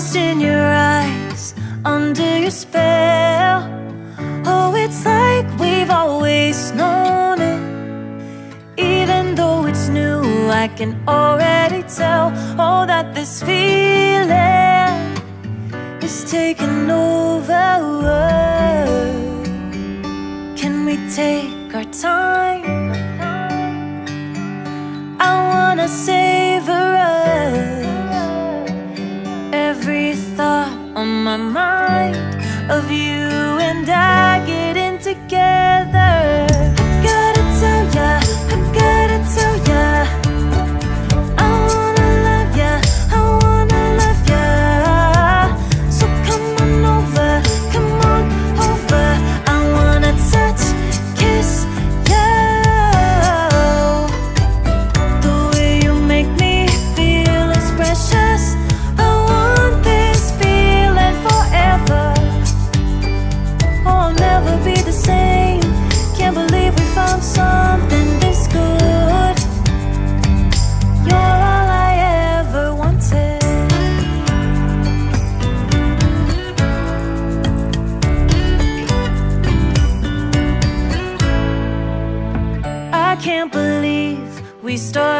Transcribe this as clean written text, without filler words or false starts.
lost in your eyes, under your spell. Oh, it's like we've always known it. Even though it's new, I can already tell. Oh, that this feeling is taking over. Can we take our time? I wanna savor us. Every thought on my mind of you and I getting together. I gotta tell ya, I gotta tell ya, I wanna love ya, I wanna love ya. So come on over, come on over. I wanna touch, kiss ya. The way you make me feel is precious. I want this feeling forever. Oh, I'll never be the same. Can't believe we found something this good. You're all I ever wanted. I can't believe we started